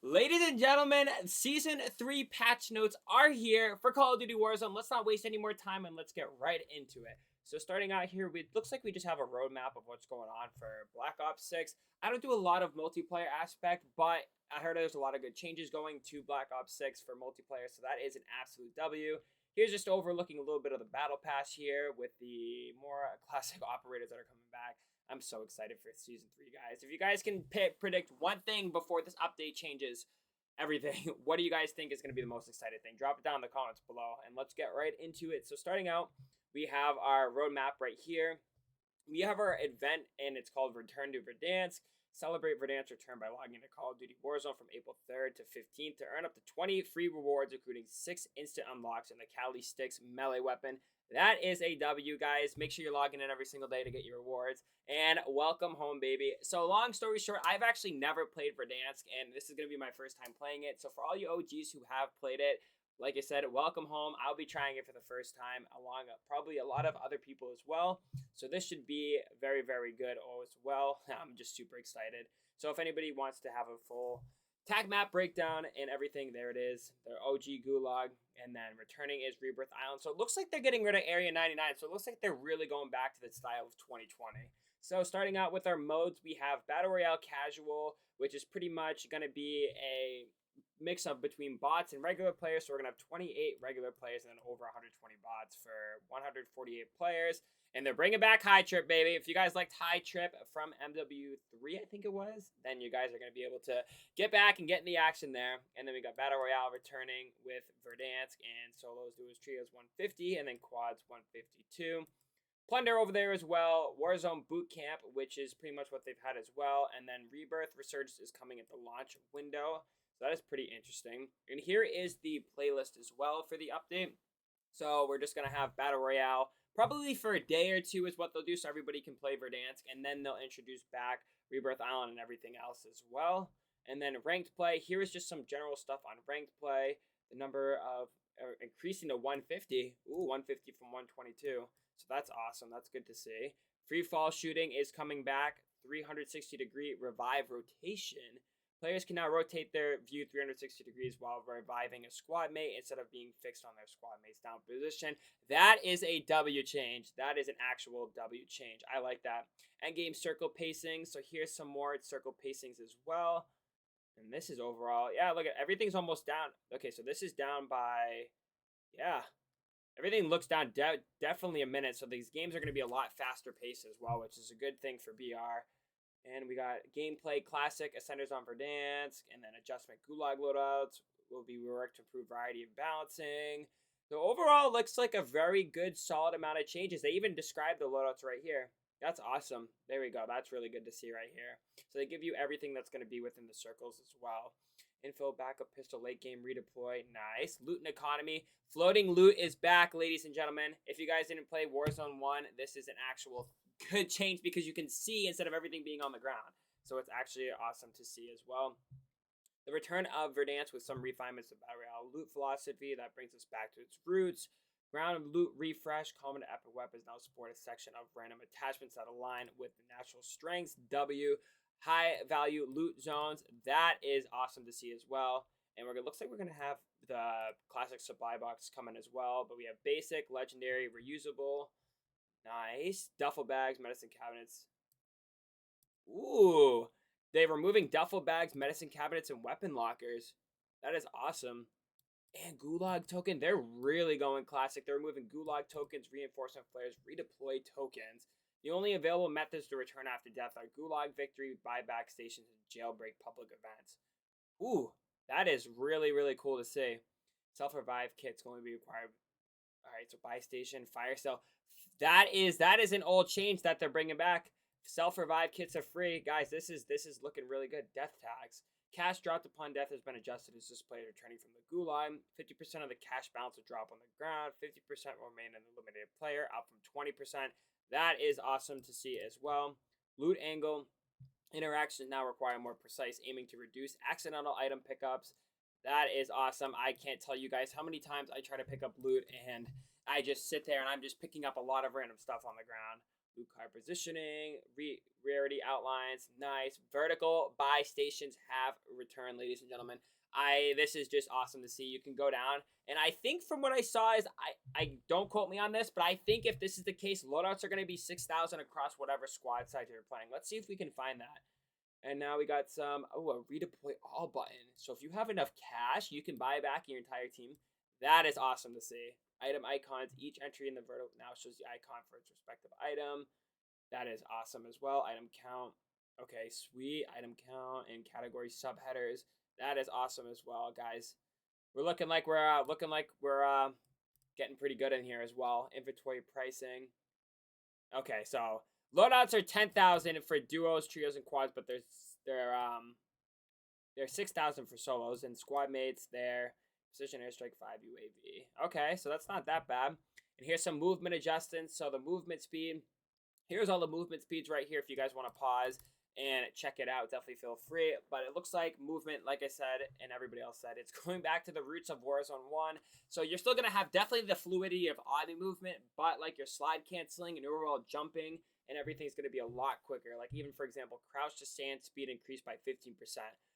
Ladies and gentlemen, Season 3 patch notes are here for Call of Duty Warzone. Let's not waste any more time and let's get right into it. So starting out here, it looks like we just have a roadmap of what's going on for Black Ops 6. I don't do a lot of multiplayer aspect, but I heard there's a lot of good changes going to Black Ops 6 for multiplayer, so that is an absolute W. Here's just overlooking a little bit of the battle pass here with the more classic operators that are coming back. I'm so excited for Season 3, guys. If you guys can predict one thing before this update changes everything, what do you guys think is going to be the most exciting thing? Drop it down in the comments below, and let's get right into it. So starting out, we have our roadmap right here. We have our event, and it's called Return to Verdansk. Celebrate Verdansk's return by logging into Call of Duty Warzone from April 3rd to 15th to earn up to 20 free rewards, including 6 instant unlocks and the Kali Sticks melee weapon. That is a W, guys. Make sure you're logging in every single day to get your rewards. And welcome home, baby. So long story short, I've actually never played Verdansk, and this is going to be my first time playing it. So for all you OGs who have played it, like I said, welcome home. I'll be trying it for the first time, along probably a lot of other people as well. So this should be very, very good as well. I'm just super excited. So if anybody wants to have a full tag map breakdown and everything, there it is. Their OG Gulag, and then returning is Rebirth Island. So it looks like they're getting rid of Area 99. So it looks like they're really going back to the style of 2020. So starting out with our modes, we have Battle Royale Casual, which is pretty much going to be a mix up between bots and regular players. So we're gonna have 28 regular players and then over 120 bots for 148 players. And they're bringing back High Trip, baby. If you guys liked High Trip from MW3, I think it was, then you guys are gonna be able to get back and get in the action there. And then we got Battle Royale returning with Verdansk, and solos, duos, trios 150, and then quads 152. Plunder over there as well. Warzone Boot Camp, which is pretty much what they've had as well. And then Rebirth Resurgence is coming at the launch window. So that is pretty interesting. And here is the playlist as well for the update. So we're just going to have Battle Royale. Probably for a day or two is what they'll do so everybody can play Verdansk. And then they'll introduce back Rebirth Island and everything else as well. And then ranked play. Here is just some general stuff on ranked play. The number of increasing to 150. Ooh, 150 from 122. So that's awesome. That's good to see. Free fall shooting is coming back. 360-degree revive rotation. Players can now rotate their view 360 degrees while reviving a squad mate instead of being fixed on their squad mate's down position. That is a W change. That is an actual W change. I like that. Endgame circle pacing. So here's some more circle pacings as well. And this is overall, yeah, look at everything's almost down. Okay, so this is down by, yeah, everything looks down definitely a minute. So these games are going to be a lot faster paced as well, which is a good thing for BR. And we got gameplay classic, Ascenders on Verdansk, and then adjustment Gulag loadouts will be worked to improve variety and balancing. So overall, looks like a very good, solid amount of changes. They even describe the loadouts right here. That's awesome. There we go. That's really good to see right here. So they give you everything that's going to be within the circles as well. Info, backup pistol, late game redeploy. Nice. Loot and economy. Floating loot is back, ladies and gentlemen. If you guys didn't play Warzone 1, this is an actual good change because you can see instead of everything being on the ground. So it's actually awesome to see as well. The return of Verdansk with some refinements of Battle Royale loot philosophy that brings us back to its roots. Ground loot refresh, common to epic weapons now support a section of random attachments that align with the natural strengths. W. High value loot zones. That is awesome to see as well. And looks like we're going to have the classic supply box coming as well. But we have basic, legendary, reusable. Nice. Duffel bags, medicine cabinets. Ooh. They're removing duffel bags, medicine cabinets, and weapon lockers. That is awesome. And Gulag token. They're really going classic. They're removing Gulag tokens, reinforcement flares, redeploy tokens. The only available methods to return after death are Gulag victory, buyback stations, and jailbreak public events. Ooh. That is really, really cool to see. Self-revive kits going to be required. Alright, so buy station, fire cell. That is an old change that they're bringing back. Self-revive kits are free. Guys, this is looking really good. Death tags. Cash dropped upon death has been adjusted as this player returning from the gulag. 50% of the cash balance will drop on the ground. 50% will remain in the eliminated player, up from 20%. That is awesome to see as well. Loot angle. Interactions now require more precise aiming to reduce accidental item pickups. That is awesome. I can't tell you guys how many times I try to pick up loot and I just sit there and I'm just picking up a lot of random stuff on the ground. Blue card positioning, rarity outlines, nice. Vertical buy stations have returned, ladies and gentlemen. This is just awesome to see. You can go down, and I think from what I saw is I don't quote me on this, but I think if this is the case, loadouts are going to be 6,000 across whatever squad size you're playing. Let's see if we can find that. And now we got some a redeploy all button. So if you have enough cash, you can buy back your entire team. That is awesome to see. Item icons. Each entry in the vertical now shows the icon for its respective item. That is awesome as well. Item count. Okay, sweet. Item count and category subheaders. That is awesome as well, guys. We're looking like we're getting pretty good in here as well. Inventory pricing. Okay, so loadouts are 10,000 for duos, trios, and quads, but they're 6,000 for solos, and squad mates they're precision airstrike 5 UAV. Okay, so that's not that bad. And here's some movement adjustments. So the movement speed. Here's all the movement speeds right here. If you guys want to pause and check it out, definitely feel free. But it looks like movement, like I said, and everybody else said, it's going back to the roots of Warzone 1. So you're still going to have definitely the fluidity of auto movement, but like your slide canceling and overall jumping and everything's going to be a lot quicker. Like even, for example, crouch to stand speed increased by 15%.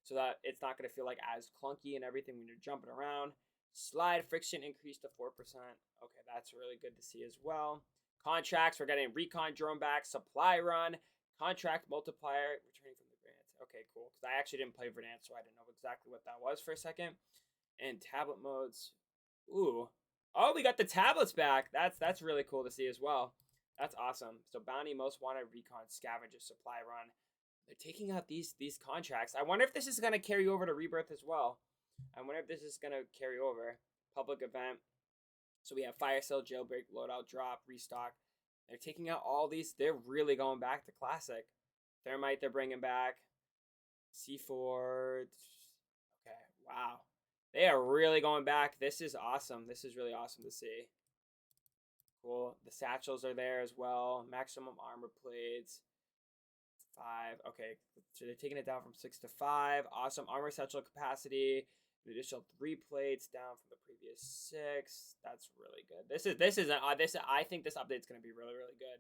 So that it's not going to feel like as clunky and everything when you're jumping around. Slide friction increased to 4%. Okay, that's really good to see as well. Contracts, we're getting recon drone back, supply run, contract multiplier, returning from the grants. Okay, cool. Because I actually didn't play Verdansk, so I didn't know exactly what that was for a second. And tablet modes. Ooh. Oh, we got the tablets back. That's really cool to see as well. That's awesome. So bounty, most wanted, recon, scavenger, supply run. They're taking out these contracts. I wonder if this is going to carry over to Rebirth as well. I wonder if this is going to carry over. Public event. So we have fire sale, jailbreak, loadout, drop, restock. They're taking out all these. They're really going back to classic. Thermite, they're bringing back. C4. Okay, wow. They are really going back. This is awesome. This is really awesome to see. Cool. The satchels are there as well. Maximum armor plates. 5. Okay, so they're taking it down from 6 to 5. Awesome armor satchel capacity. An additional 3 plates down from the previous 6. That's really good. I think this update's gonna be really good.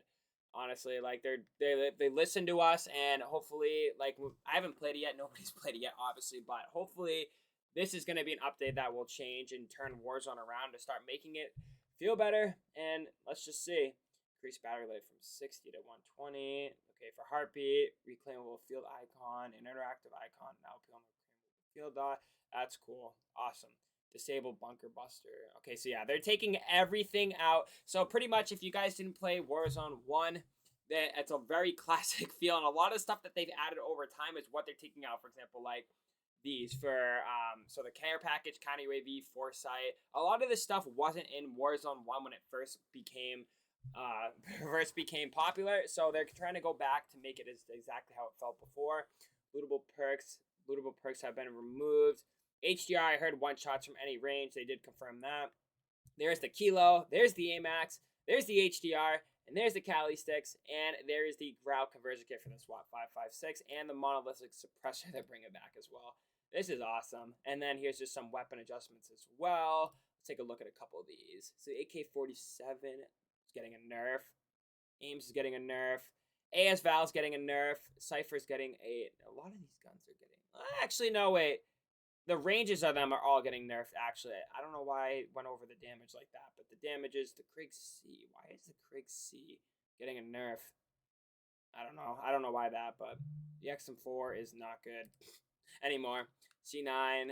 Honestly, like they listen to us, and hopefully, like I haven't played it yet. Nobody's played it yet, obviously, but hopefully this is gonna be an update that will change and turn Warzone around to start making it feel better. And let's just see. Increase battery life from 60 to 120. Okay, for heartbeat, reclaimable field icon, an interactive icon, now appeal on the reclaimable field dot. That's cool. Awesome. Disable bunker buster. Okay, so yeah, they're taking everything out. So pretty much if you guys didn't play Warzone 1, then it's a very classic feel. And a lot of stuff that they've added over time is what they're taking out. For example, like these for so the care package, counter UAV, foresight. A lot of this stuff wasn't in Warzone 1 when it first became popular. So they're trying to go back to make it as exactly how it felt before. Lootable perks have been removed. HDR, I heard one shots from any range. They did confirm that. There's the Kilo. There's the AMAX. There's the HDR. And there's the Kali sticks. And there is the Growl conversion kit for the SWAT 556. And the monolithic suppressor they're bringing back as well. This is awesome. And then here's just some weapon adjustments as well. Let's take a look at a couple of these. So the AK-47 is getting a nerf. Ames is getting a nerf. AS Val's getting a nerf. Cypher's getting a lot of these guns are getting... Actually, no, wait. The ranges of them are all getting nerfed, actually. I don't know why it went over the damage like that, but the damage is the Krig C. Why is the Krig C getting a nerf? I don't know. I don't know why that, but the XM4 is not good anymore. C9,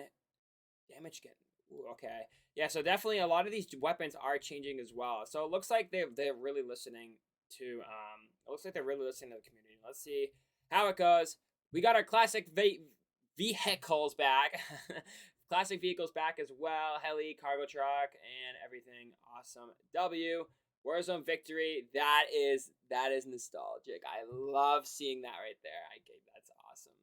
damage getting... Ooh, okay. Yeah, so definitely a lot of these weapons are changing as well. So it looks like they're really listening to... it looks like they're really listening to the community. Let's see how it goes. We got our classic vehicles back. Classic vehicles back as well. Heli, cargo truck, and everything. Awesome. W. Warzone victory. That is nostalgic. I love seeing that right there. That's awesome.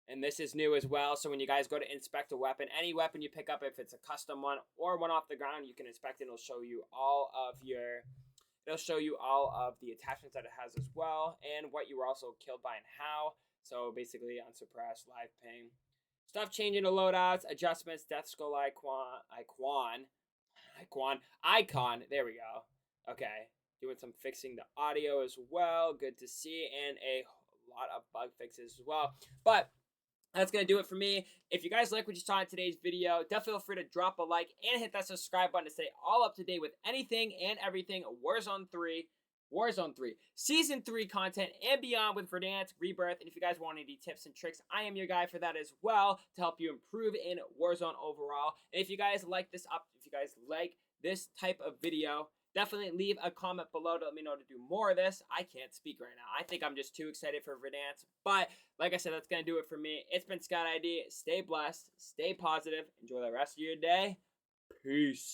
And this is new as well. So when you guys go to inspect a weapon, any weapon you pick up, if it's a custom one or one off the ground, you can inspect it. It'll show you all of the attachments that it has as well, and what you were also killed by and how. So basically, unsuppressed, live ping. Stuff changing to loadouts, adjustments, death skull icon. There we go. Okay. doing some fixing the audio as well. Good to see, and a lot of bug fixes as well. But that's going to do it for me. If you guys like what you saw in today's video, definitely feel free to drop a like and hit that subscribe button to stay all up to date with anything and everything Warzone 3, Season 3 content and beyond with Verdansk, Rebirth. And if you guys want any tips and tricks, I am your guy for that as well to help you improve in Warzone overall. And if you guys like this type of video, definitely leave a comment below to let me know to do more of this. I can't speak right now. I think I'm just too excited for Verdansk. But like I said, that's going to do it for me. It's been SKOUTiD. Stay blessed. Stay positive. Enjoy the rest of your day. Peace.